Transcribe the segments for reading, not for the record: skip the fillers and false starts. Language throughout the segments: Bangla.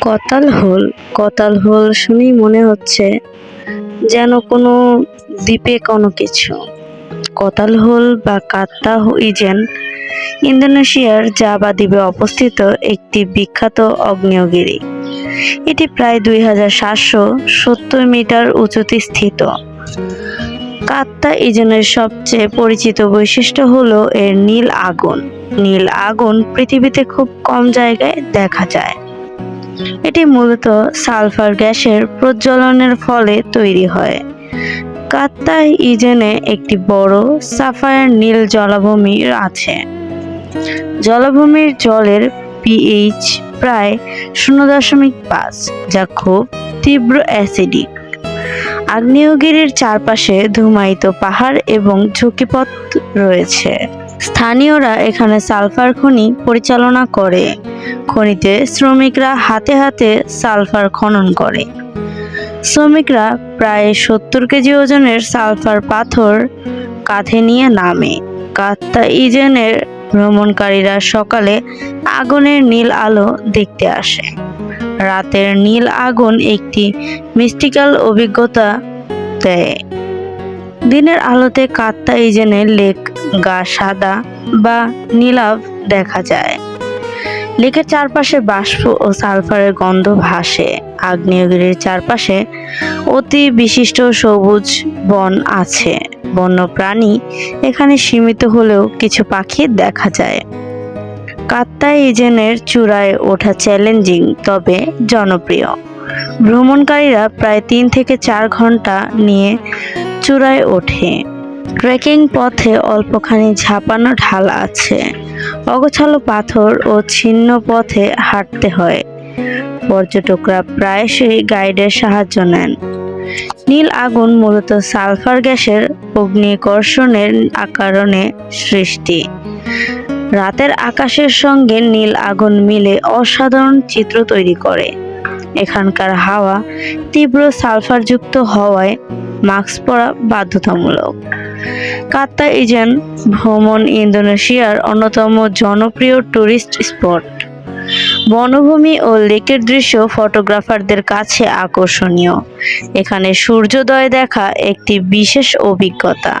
কতালহোল শুনেই মনে হচ্ছে যেন কোনো দ্বীপে কোনো কিছু। কতালহোল বা কাত্তা ইজেন ইন্দোনেশিয়ার জাভা দ্বীপে অবস্থিত একটি বিখ্যাত আগ্নেয়গিরি। এটি প্রায় 2770 মিটার উঁচুতে স্থিত। কাত্তা ইজেনের সবচেয়ে পরিচিত বৈশিষ্ট্য হলো এর নীল আগুন। নীল আগুন পৃথিবীতে খুব কম জায়গায় দেখা যায়। এটি মূলত সালফার গ্যাসের প্রজ্বলনের ফলে তৈরি হয়। কাত্তা ইজেনে একটি বড় সাফায়ার নীল জলাভূমি আছে। জলাভূমির জলের পিএইচ প্রায় 0.5, যা খুব তীব্র অ্যাসিডিক। আগ্নেয়গিরির চারপাশে ধূমায়িত পাহাড় এবং ঝুঁকিপথ রয়েছে। স্থানীয়রা এখানে সালফার খনি পরিচালনা করে। খনিতে শ্রমিকরা হাতে হাতে সালফার খনন করে। শ্রমিকরা প্রায় 70 কেজি ওজনের সালফার পাথর কাঁধে নিয়ে নামে। কাত্তা ইজেনের ভ্রমণকারীরা সকালে আগুনের নীল আলো দেখতে আসে। রাতের নীল আগুন একটি মিস্টিক্যাল অভিজ্ঞতা দেয়। দিনের আলোতে কাত্তা ইজেনের লেক গা সাদা বা নীলাভ দেখা যায়। লেকের চারপাশে বাষ্প ও সালফারের গন্ধ ভাসে। আগ্নেয়গিরির চারপাশে অতি বিশিষ্ট সবুজ বন আছে। বন্যপ্রাণী এখানে সীমিত হলেও কিছু পাখি দেখা যায়। কাত্তা ইজেনের চূড়ায় ওঠা চ্যালেঞ্জিং তবে জনপ্রিয়। ভ্রমণকারীরা প্রায় 3 থেকে 4 ঘন্টা নিয়ে চূড়ায় ওঠে। ট্রেকিং পথে অল্পখানি ঝাঁপানো ঢাল আছে। অগোছালো পাথর ও ছিন্ন পথে হাঁটতে হয়। পর্যটকরা প্রায়শই গাইডের সাহায্য নেন। নীল আগুন মূলত সালফার গ্যাসের অগ্নিকর্ষণের কারণে সৃষ্টি। রাতের আকাশের সঙ্গে নীল আগুন মিলে অসাধারণ চিত্র তৈরি করে। এখানকার হাওয়া তীব্র সালফারযুক্ত হওয়ায় মাস্ক পরা বাধ্যতামূলক। কাত্তা ইজেন ভ্রমণ ইন্দোনেশিয়ার অন্যতম জনপ্রিয় টুরিস্ট স্পট। বনভূমি ও লেকের দৃশ্য ফটোগ্রাফারদের কাছে আকর্ষণীয়। এখানে সূর্যোদয় দেখা একটি বিশেষ অভিজ্ঞতা।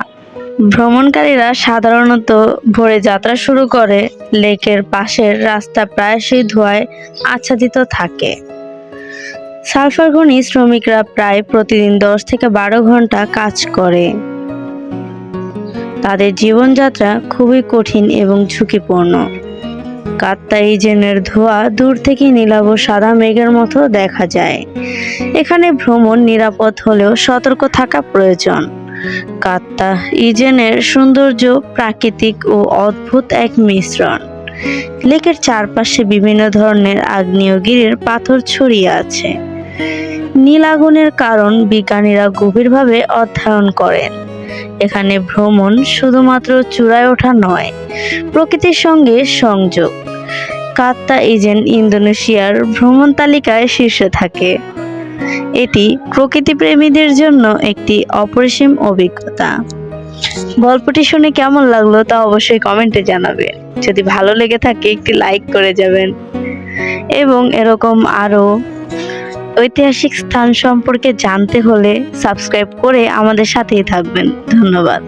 ভ্রমণকারীরা সাধারণত ভোরে যাত্রা শুরু করে। লেকের পাশের রাস্তা প্রায়শই ধোঁয়ায় আচ্ছাদিত থাকে। সালফার খনি শ্রমিকরা প্রায় প্রতিদিন 10 থেকে 12 ঘন্টা কাজ করে। তাদের জীবনযাত্রা খুবই কঠিন এবং ঝুঁকিপূর্ণ। কাত্তা ইজেনের ধোঁয়া দূর থেকে নীলাভ সাদা মেঘের মতো দেখা যায়। এখানে ভ্রমণ নিরাপদ হলেও সতর্ক থাকা প্রয়োজন। কাত্তা ইজেনের সৌন্দর্য প্রাকৃতিক ও অদ্ভুত এক মিশ্রণ। লেকের চারপাশে বিভিন্ন ধরনের আগ্নেয়গিরির পাথর ছড়িয়ে আছে। নীল আগুনের কারণ বিজ্ঞানীরা গভীরভাবে অধ্যয়ন করেন। এখানে ভ্রমণ শুধুমাত্র চূড়ায় ওঠা নয়, প্রকৃতির সঙ্গে সংযোগ। কাত্তা ইজেন ইন্দোনেশিয়ার ভ্রমণ তালিকায় শীর্ষে থাকে। এটি প্রকৃতিপ্রেমীদের জন্য একটি অপরিসীম অভিজ্ঞতা। গল্পটি শুনে কেমন লাগলো তা অবশ্যই কমেন্টে জানাবে। যদি ভালো লেগে থাকে একটি লাইক করে যাবেন এবং এরকম আরো ঐতিহাসিক স্থান সম্পর্কে জানতে হলে সাবস্ক্রাইব করে আমাদের সাথেই থাকবেন। ধন্যবাদ।